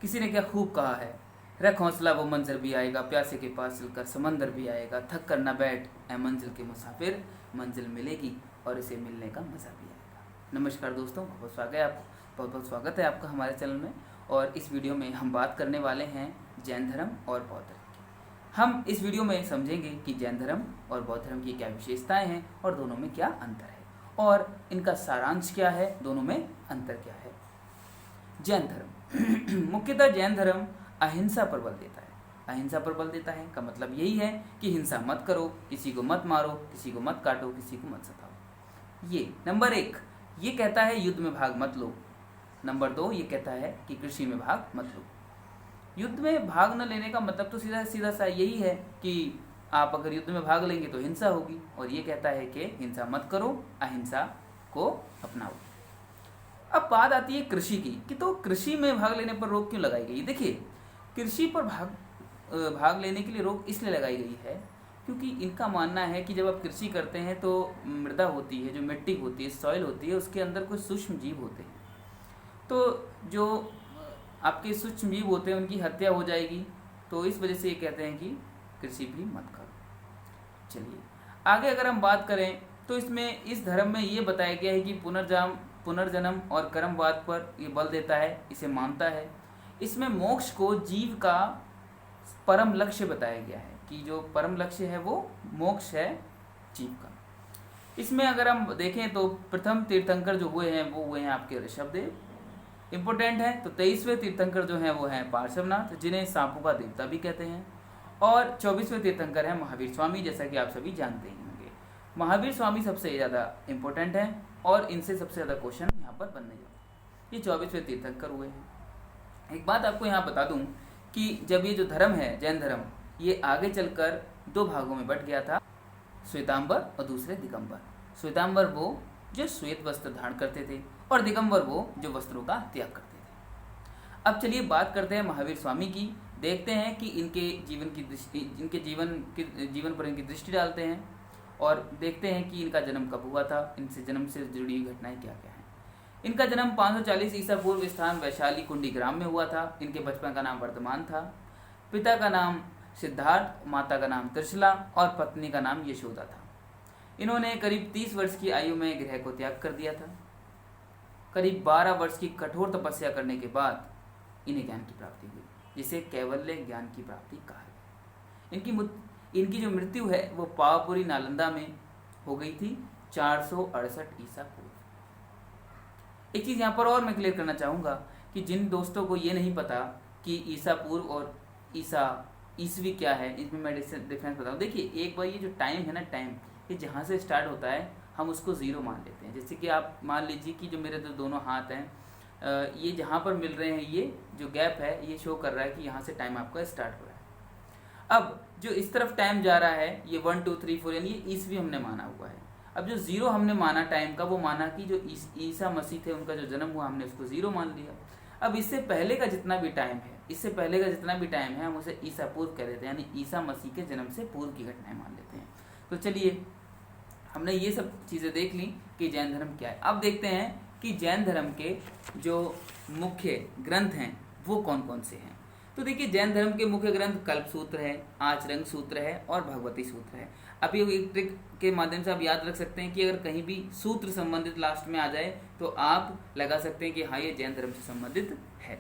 किसी ने क्या खूब कहा है, रख हौसला वो मंजर भी आएगा, प्यासे के पास चलकर समंदर भी आएगा, थक कर न बैठ ए मंजिल के मुसाफिर, मंजिल मिलेगी और इसे मिलने का मज़ा भी आएगा। नमस्कार दोस्तों, बहुत बहुत स्वागत है आपका हमारे चैनल में। और इस वीडियो में हम बात करने वाले हैं जैन धर्म और बौद्ध धर्म की। हम इस वीडियो में समझेंगे कि जैन धर्म और बौद्ध धर्म की क्या विशेषताएं हैं और दोनों में क्या अंतर है और इनका सारांश क्या है, दोनों में अंतर क्या है। जैन धर्म मुख्यतः जैन धर्म अहिंसा पर बल देता है। अहिंसा पर बल देता है का मतलब यही है कि हिंसा मत करो, किसी को मत मारो, किसी को मत काटो, किसी को मत सताओ। ये नंबर 1 ये कहता है युद्ध में भाग मत लो। नंबर 2 ये कहता है कि कृषि में भाग मत लो। युद्ध में भाग न लेने का मतलब तो सीधा सीधा सा यही है कि आप अगर युद्ध में भाग लेंगे तो हिंसा होगी, और ये कहता है कि हिंसा मत करो, अहिंसा को अपनाओ। अब बात आती है कृषि की कि तो कृषि में भाग लेने पर रोक क्यों लगाई गई। देखिए, कृषि पर भाग लेने के लिए रोक इसलिए लगाई गई है क्योंकि इनका मानना है कि जब आप कृषि करते हैं तो मृदा होती है, जो मिट्टी होती है, सॉइल होती है, उसके अंदर कुछ सूक्ष्म जीव होते हैं। तो जो आपके सूक्ष्म जीव होते हैं उनकी हत्या हो जाएगी, तो इस वजह से ये कहते हैं कि कृषि भी मत करो। चलिए आगे अगर हम बात करें तो इसमें इस धर्म में ये बताया गया है कि पुनर्जन्म और कर्मवाद पर ये बल देता है, इसे मानता है। इसमें मोक्ष को जीव का परम लक्ष्य बताया गया है कि जो परम लक्ष्य है वो मोक्ष है जीव का। इसमें अगर हम देखें तो प्रथम तीर्थंकर जो हुए हैं वो हुए हैं आपके ऋषभदेव, इम्पोर्टेंट है। तो 23वें तीर्थंकर जो हैं वो हैं पार्श्वनाथ, जिन्हें सांपों का देवता भी कहते हैं। और 24वें तीर्थंकर हैं महावीर स्वामी, जैसा कि आप सभी जानते ही होंगे। महावीर स्वामी सबसे ज़्यादा इम्पोर्टेंट हैं और इनसे सबसे ज़्यादा क्वेश्चन यहाँ पर बनने जाते। ये 24वें तीर्थंकर हुए हैं। एक बात आपको यहाँ बता दूँ कि जब ये जो धर्म है जैन धर्म, ये आगे चलकर 2 भागों में बट गया था, श्वेतांबर और दूसरे दिगंबर। श्वेतांबर वो जो श्वेत वस्त्र धारण करते थे और दिगंबर वो जो वस्त्रों का त्याग करते थे। अब चलिए बात करते हैं महावीर स्वामी की। देखते हैं कि इनके जीवन पर इनकी दृष्टि डालते हैं और देखते हैं कि इनका जन्म कब हुआ था, इनसे जन्म से जुड़ी हुई घटनाएं क्या क्या हैं। इनका जन्म 540 ईसा पूर्व स्थान वैशाली कुंडी ग्राम में हुआ था। इनके बचपन का नाम वर्धमान था। पिता का नाम सिद्धार्थ, माता का नाम त्रिशला और पत्नी का नाम यशोदा था। इन्होंने करीब 30 वर्ष की आयु में गृह को त्याग कर दिया था। करीब 12 वर्ष की कठोर तपस्या करने के बाद इन्हें ज्ञान की प्राप्ति हुई, जिसे कैवल्य ज्ञान की प्राप्ति कहा है। इनकी जो मृत्यु है वो पावापुरी नालंदा में हो गई थी 468 ईसा पूर्व। एक चीज़ यहाँ पर और मैं क्लियर करना चाहूँगा कि जिन दोस्तों को ये नहीं पता कि ईसा पूर्व और ईसवी क्या है, इसमें मैं डिफरेंस बताऊँ। देखिए, एक बार ये जो टाइम है ना, टाइम ये जहाँ से स्टार्ट होता है हम उसको ज़ीरो मान लेते हैं। जैसे कि आप मान लीजिए कि जो मेरे दोनों हाथ हैं, ये जहाँ पर मिल रहे हैं, ये जो गैप है ये शो कर रहा है कि यहाँ से टाइम आपका स्टार्ट हो रहा है। अब जो इस तरफ टाइम जा रहा है ये 1 2 3 4 यानी ये ईसवी हमने माना हुआ है। अब जो ज़ीरो हमने माना टाइम का, वो माना कि जो ईसा मसीह थे उनका जो जन्म हुआ, हमने उसको ज़ीरो मान लिया। अब इससे पहले का जितना भी टाइम है हम उसे ईसा पूर्व कह देते हैं, यानी ईसा मसीह के जन्म से पूर्व की घटनाएं मान लेते हैं। तो चलिए, हमने ये सब चीज़ें देख ली कि जैन धर्म क्या है। अब देखते हैं कि जैन धर्म के जो मुख्य ग्रंथ हैं वो कौन कौन से हैं। तो देखिए, जैन धर्म के मुख्य ग्रंथ कल्प सूत्र है, आचरंग सूत्र है और भगवती सूत्र है। अब ये एक ट्रिक के माध्यम से आप याद रख सकते हैं कि अगर कहीं भी सूत्र संबंधित लास्ट में आ जाए तो आप लगा सकते हैं कि हाँ, ये जैन धर्म से संबंधित है।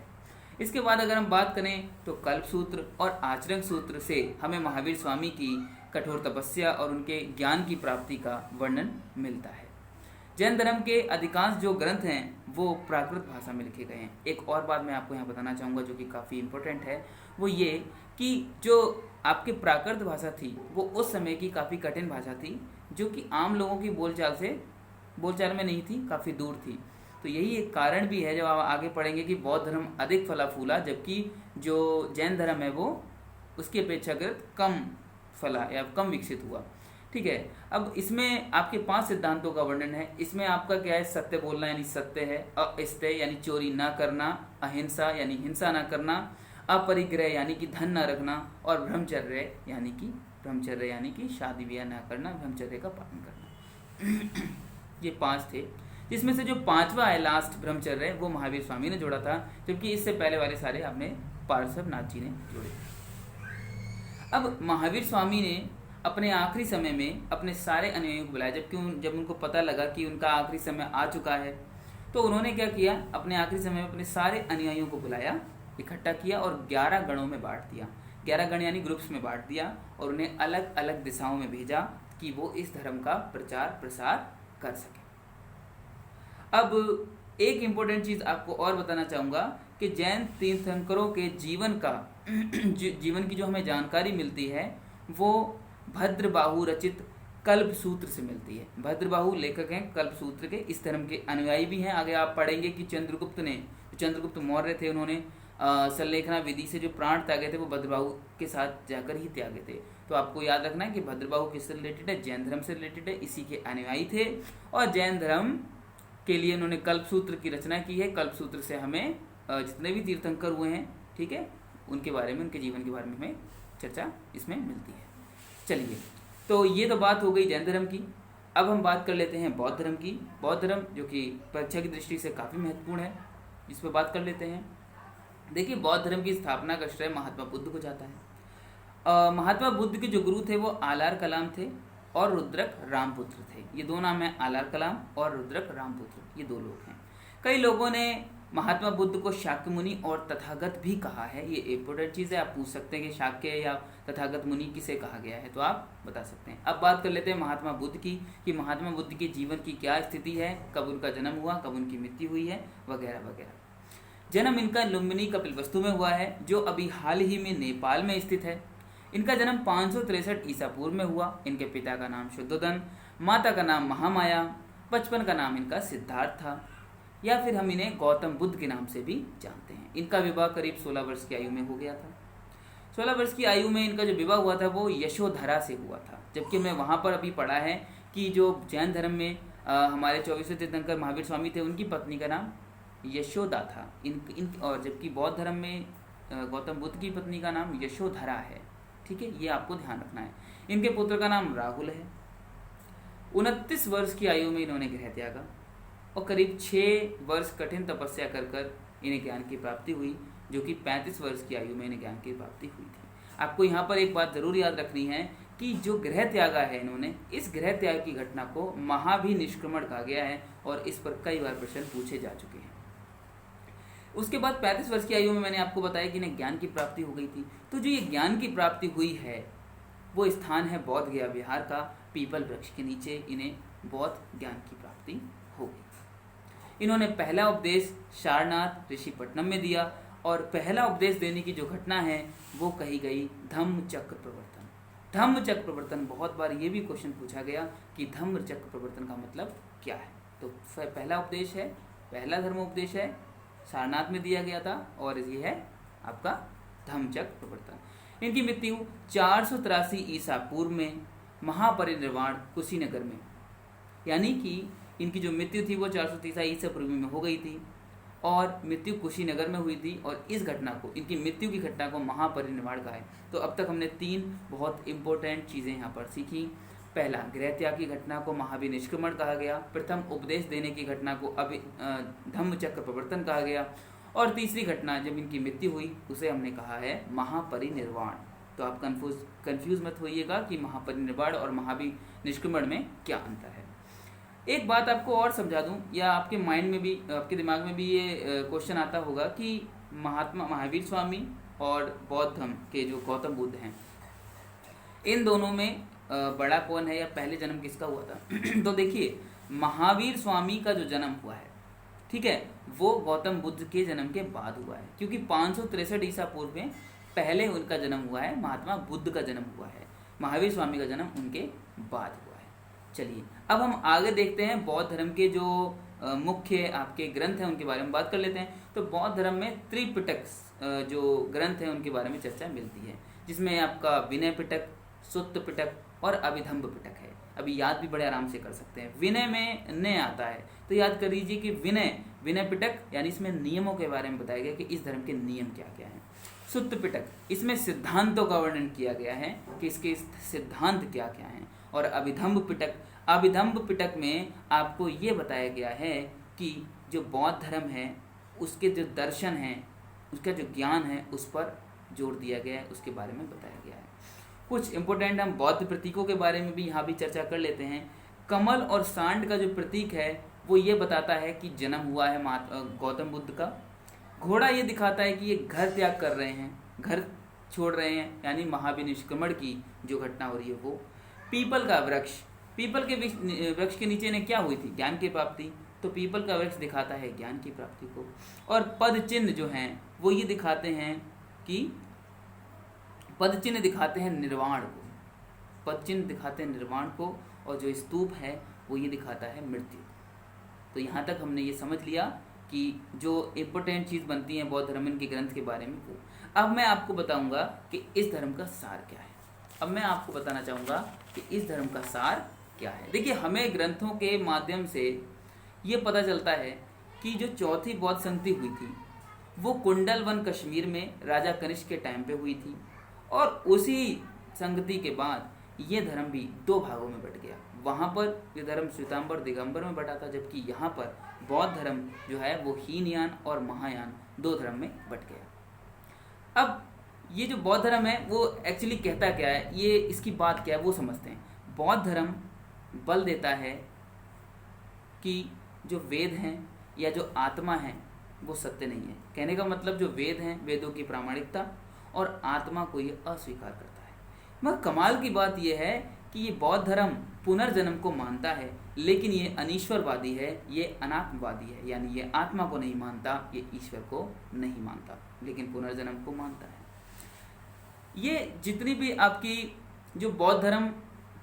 इसके बाद अगर हम बात करें तो कल्प सूत्र और आचरण सूत्र से हमें महावीर स्वामी की कठोर तपस्या और उनके ज्ञान की प्राप्ति का वर्णन मिलता है। जैन धर्म के अधिकांश जो ग्रंथ हैं वो प्राकृत भाषा में लिखे गए हैं। एक और बात मैं आपको यहाँ बताना चाहूँगा जो कि काफ़ी इम्पोर्टेंट है, वो ये कि जो आपके प्राकृत भाषा थी वो उस समय की काफ़ी कठिन भाषा थी, जो कि आम लोगों की बोलचाल में नहीं थी, काफ़ी दूर थी। तो यही एक कारण भी है, जब आप आगे पढ़ेंगे, कि बौद्ध धर्म अधिक फला फूला, जबकि जो जैन धर्म है वो उसकी अपेक्षाकृत कम फला या कम विकसित हुआ। ठीक है। अब इसमें आपके 5 सिद्धांतों का वर्णन है। इसमें आपका क्या है, सत्य बोलना यानी सत्य है, अस्तेय यानी चोरी ना करना, अहिंसा यानी हिंसा ना करना, अपरिग्रह यानी कि धन ना रखना, और ब्रह्मचर्य यानी कि शादी ब्याह ना करना, ब्रह्मचर्य का पालन करना। ये 5 थे। जिसमें से जो 5वां है लास्ट ब्रह्मचर्य वो महावीर स्वामी ने जोड़ा था, जबकि इससे पहले वाले सारे आपने पार्श्वनाथ जी ने जोड़े। अब महावीर स्वामी ने अपने आखिरी समय में अपने सारे अनुयायियों को बुलाया, जब उनको पता लगा कि उनका आखिरी समय आ चुका है, तो उन्होंने क्या किया, अपने आखिरी समय में अपने सारे अनुयायियों को बुलाया, इकट्ठा किया और 11 गणों में बांट दिया। 11 गण यानी ग्रुप्स में बांट दिया और उन्हें अलग अलग दिशाओं में भेजा कि वो इस धर्म का प्रचार प्रसार कर सके। अब एक इम्पोर्टेंट चीज़ आपको और बताना चाहूँगा कि जैन तीर्थंकरों के जीवन की जो हमें जानकारी मिलती है वो भद्रबाहु रचित कल्पसूत्र से मिलती है। भद्रबाहु लेखक हैं कल्पसूत्र के, इस धर्म के अनुयायी भी हैं। आगे आप पढ़ेंगे कि चंद्रगुप्त मौर्य थे, उन्होंने संलेखना विधि से जो प्राण त्यागे थे वो भद्रबाहु के साथ जाकर ही त्यागे थे। तो आपको याद रखना है कि भद्रबाहु किससे रिलेटेड है, जैन धर्म से रिलेटेड है, इसी के अनुयायी थे और जैन धर्म के लिए उन्होंने कल्पसूत्र की रचना की है। कल्पसूत्र से हमें जितने भी तीर्थंकर हुए हैं, ठीक है, उनके बारे में, उनके जीवन के बारे में हमें चर्चा इसमें मिलती है। चलिए, तो ये तो बात हो गई जैन धर्म की। अब हम बात कर लेते हैं बौद्ध धर्म की। बौद्ध धर्म जो कि परीक्षा की दृष्टि से काफ़ी महत्वपूर्ण है, इस पर बात कर लेते हैं। देखिए, बौद्ध धर्म की स्थापना का श्रेय महात्मा बुद्ध को जाता है। महात्मा बुद्ध के जो गुरु थे वो आलार कलाम थे और रुद्रक रामपुत्र थे। ये दो नाम हैं, आलार कलाम और रुद्रक रामपुत्र, ये दो लोग हैं। कई लोगों ने महात्मा बुद्ध को शाक्य मुनि और तथागत भी कहा है। ये इंपॉर्टेंट चीज़ है, आप पूछ सकते हैं कि शाक्य या तथागत मुनि किसे कहा गया है, तो आप बता सकते हैं। अब बात कर लेते हैं महात्मा बुद्ध की, कि महात्मा बुद्ध के जीवन की क्या स्थिति है, कब उनका जन्म हुआ, कब उनकी मृत्यु हुई है, वगैरह वगैरह। जन्म इनका लुम्बिनी कपिलवस्तु में हुआ है, जो अभी हाल ही में नेपाल में स्थित है। इनका जन्म 563 ईसा पूर्व में हुआ। इनके पिता का नाम शुद्धोधन, माता का नाम महामाया, बचपन का नाम इनका सिद्धार्थ था, या फिर हम इन्हें गौतम बुद्ध के नाम से भी जानते हैं। इनका विवाह करीब 16 वर्ष की आयु में हो गया था। 16 वर्ष की आयु में इनका जो विवाह हुआ था वो यशोधरा से हुआ था। जबकि हमने वहाँ पर अभी पढ़ा है कि जो जैन धर्म में हमारे 24वें तीर्थंकर महावीर स्वामी थे, उनकी पत्नी का नाम यशोदा था। और जबकि बौद्ध धर्म में गौतम बुद्ध की पत्नी का नाम यशोधरा है। ठीक है, ये आपको ध्यान रखना है। इनके पुत्र का नाम राहुल है। 29 वर्ष की आयु में इन्होंने गृह त्यागा और करीब 6 वर्ष कठिन तपस्या कर कर इन्हें ज्ञान की प्राप्ति हुई, जो कि 35 वर्ष की आयु में इन्हें ज्ञान की प्राप्ति हुई थी। आपको यहाँ पर एक बात जरूर याद रखनी है कि जो गृह त्यागा है इन्होंने, इस गृह त्याग की घटना को महाभिनिष्क्रमण कहा गया है और इस पर कई बार प्रश्न पूछे जा चुके हैं। उसके बाद 35 वर्ष की आयु में मैंने आपको बताया कि इन्हें ज्ञान की प्राप्ति हो गई थी। तो जो ये ज्ञान की प्राप्ति हुई है वो स्थान है बोध गया बिहार का, पीपल वृक्ष के नीचे इन्हें बौद्ध ज्ञान की प्राप्ति हो गई। इन्होंने पहला उपदेश सारनाथ ऋषिपट्टनम में दिया और पहला उपदेश देने की जो घटना है वो कही गई धम्म चक्र प्रवर्तन। धम्म चक्र प्रवर्तन, बहुत बार ये भी क्वेश्चन पूछा गया कि धम्म चक्र प्रवर्तन का मतलब क्या है। तो पहला उपदेश है, पहला धर्म उपदेश है, सारनाथ में दिया गया था और ये है आपका धम्म चक्र प्रवर्तन। इनकी मृत्यु 483 ईसा पूर्व में महापरिनिर्वाण कुशीनगर में, यानी कि इनकी जो मृत्यु थी वो 430 ईसा पूर्व में हो गई थी और मृत्यु कुशीनगर में हुई थी। और इस घटना को, इनकी मृत्यु की घटना को महापरिनिर्वाण कहा है। तो अब तक हमने 3 बहुत इंपॉर्टेंट चीज़ें यहाँ पर सीखी। पहला, गृह त्याग की घटना को महाभिनिष्क्रमण कहा गया। प्रथम, उपदेश देने की घटना को धम्म चक्र प्रवर्तन कहा गया। और तीसरी घटना जब इनकी मृत्यु हुई उसे हमने कहा है महापरिनिर्वाण। तो आप कंफ्यूज मत होइएगा कि महापरिनिर्वाण और महाभिनिष्क्रमण में क्या अंतर है। एक बात आपको और समझा दूं, या आपके माइंड में भी, आपके दिमाग में भी ये क्वेश्चन आता होगा कि महावीर स्वामी और बौद्ध धर्म के जो गौतम बुद्ध हैं, इन दोनों में बड़ा कौन है या पहले जन्म किसका हुआ था। तो देखिए, महावीर स्वामी का जो जन्म हुआ है, ठीक है, वो गौतम बुद्ध के जन्म के बाद हुआ है, क्योंकि 563 ईसा पूर्व में पहले उनका जन्म हुआ है, महात्मा बुद्ध का जन्म हुआ है। महावीर स्वामी का जन्म उनके बाद हुआ है। चलिए, अब हम आगे देखते हैं बौद्ध धर्म के जो मुख्य आपके ग्रंथ हैं उनके बारे में बात कर लेते हैं। तो बौद्ध धर्म में त्रिपिटक जो ग्रंथ हैं उनके बारे में चर्चा मिलती है, जिसमें आपका विनय पिटक, सुत्त पिटक और अभिधम्म पिटक है। अभी याद भी बड़े आराम से कर सकते हैं। विनय में न आता है तो याद कर लीजिए कि विनय पिटक यानी इसमें नियमों के बारे में बताया गया कि इस धर्म के नियम क्या क्या हैं। सुत्त पिटक, इसमें सिद्धांतों का वर्णन किया गया है कि इसके सिद्धांत क्या क्या हैं। और अभिधम्म पिटक, अभिधम्ब पिटक में आपको ये बताया गया है कि जो बौद्ध धर्म है उसके जो दर्शन हैं, उसका जो ज्ञान है, उस पर जोर दिया गया है, उसके बारे में बताया गया है। कुछ इंपॉर्टेंट हम बौद्ध प्रतीकों के बारे में भी यहाँ भी चर्चा कर लेते हैं। कमल और सांड का जो प्रतीक है वो ये बताता है कि जन्म हुआ है गौतम बुद्ध का। घोड़ा ये दिखाता है कि ये घर त्याग कर रहे हैं, घर छोड़ रहे हैं, यानी महाविनिष्क्रमण की जो घटना हो रही है वो। पीपल का वृक्ष, पीपल के वृक्ष के नीचे ने क्या हुई थी? ज्ञान की प्राप्ति। तो पीपल का वृक्ष दिखाता है ज्ञान की प्राप्ति को। और पद चिन्ह जो हैं वो ये दिखाते हैं कि पद चिन्ह दिखाते हैं निर्वाण को, पद चिन्ह दिखाते हैं निर्वाण को, और जो स्तूप है वो ये दिखाता है मृत्यु। तो यहाँ तक हमने ये समझ लिया कि जो इम्पोर्टेंट चीज़ बनती है बौद्ध धर्म के ग्रंथ के बारे में वो। अब मैं आपको बताऊंगा कि इस धर्म का सार क्या है। अब मैं आपको बताना चाहूँगा कि इस धर्म का सार क्या है। देखिए, हमें ग्रंथों के माध्यम से ये पता चलता है कि जो चौथी बौद्ध संगति हुई थी वो कुंडलवन कश्मीर में राजा कनिष्क के टाइम पे हुई थी, और उसी संगति के बाद ये धर्म भी दो भागों में बट गया। वहाँ पर ये धर्म श्वेतांबर दिगंबर में बटा था, जबकि यहाँ पर बौद्ध धर्म जो है वो हीनयान और महायान दो धर्म में बट गया। अब ये जो बौद्ध धर्म है वो एक्चुअली कहता क्या है, ये इसकी बात क्या है वो समझते हैं। बौद्ध धर्म बल देता है कि जो वेद हैं या जो आत्मा है वो सत्य नहीं है। कहने का मतलब जो वेद हैं, वेदों की प्रामाणिकता और आत्मा को ये अस्वीकार करता है। मगर कमाल की बात ये है कि ये बौद्ध धर्म पुनर्जन्म को मानता है, लेकिन ये अनीश्वरवादी है, ये अनात्मवादी है, यानी ये आत्मा को नहीं मानता, ये ईश्वर को नहीं मानता, लेकिन पुनर्जन्म को मानता है। ये जितनी भी आपकी जो बौद्ध धर्म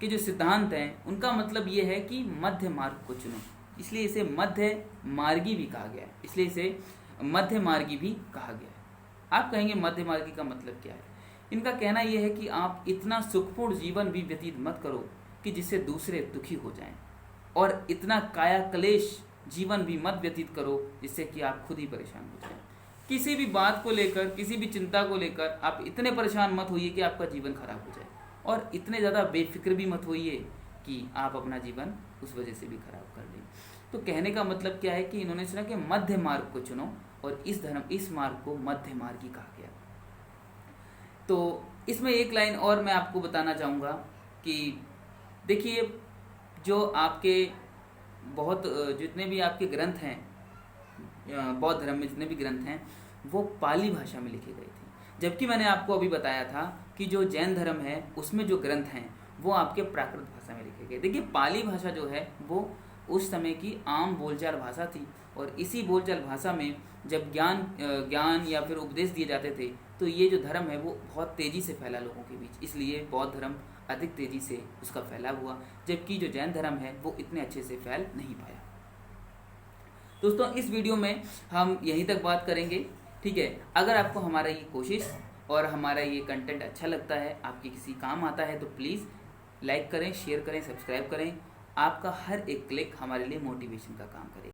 के जो सिद्धांत हैं उनका मतलब ये है कि मध्य मार्ग को चुनो, इसलिए इसे मध्य मार्गी भी कहा गया है, इसलिए इसे मध्य मार्गी भी कहा गया है। आप कहेंगे मध्य मार्गी का मतलब क्या है? इनका कहना यह है कि आप इतना सुखपूर्ण जीवन भी व्यतीत मत करो कि जिससे दूसरे दुखी हो जाएं, और इतना काया क्लेश जीवन भी मत व्यतीत करो जिससे कि आप खुद ही परेशान हो जाएं। किसी भी बात को लेकर, किसी भी चिंता को लेकर आप इतने परेशान मत होइए कि आपका जीवन खराब हो जाए, और इतने ज़्यादा बेफिक्र भी मत होइए कि आप अपना जीवन उस वजह से भी खराब कर लें। तो कहने का मतलब क्या है कि इन्होंने सुना कि मध्य मार्ग को चुनो, और इस मार्ग को मध्य मार्गी कहा गया। तो इसमें एक लाइन और मैं आपको बताना चाहूँगा कि देखिए, जो आपके बहुत जितने भी आपके ग्रंथ हैं बौद्ध धर्म में, जितने भी ग्रंथ हैं वो पाली भाषा में लिखे गए थे, जबकि मैंने आपको अभी बताया था कि जो जैन धर्म है उसमें जो ग्रंथ हैं वो आपके प्राकृत भाषा में लिखे गए। देखिए, पाली भाषा जो है वो उस समय की आम बोलचाल भाषा थी, और इसी बोलचाल भाषा में जब ज्ञान या फिर उपदेश दिए जाते थे तो ये जो धर्म है वो बहुत तेज़ी से फैला लोगों के बीच, इसलिए बौद्ध धर्म अधिक तेज़ी से उसका फैलाव हुआ, जबकि जो जैन धर्म है वो इतने अच्छे से फैल नहीं पाया। दोस्तों, इस वीडियो में हम यहीं तक बात करेंगे, ठीक है। अगर आपको हमारा ये कोशिश और हमारा ये कंटेंट अच्छा लगता है, आपके किसी काम आता है, तो प्लीज़ लाइक करें, शेयर करें, सब्सक्राइब करें। आपका हर एक क्लिक हमारे लिए मोटिवेशन का काम करेगा।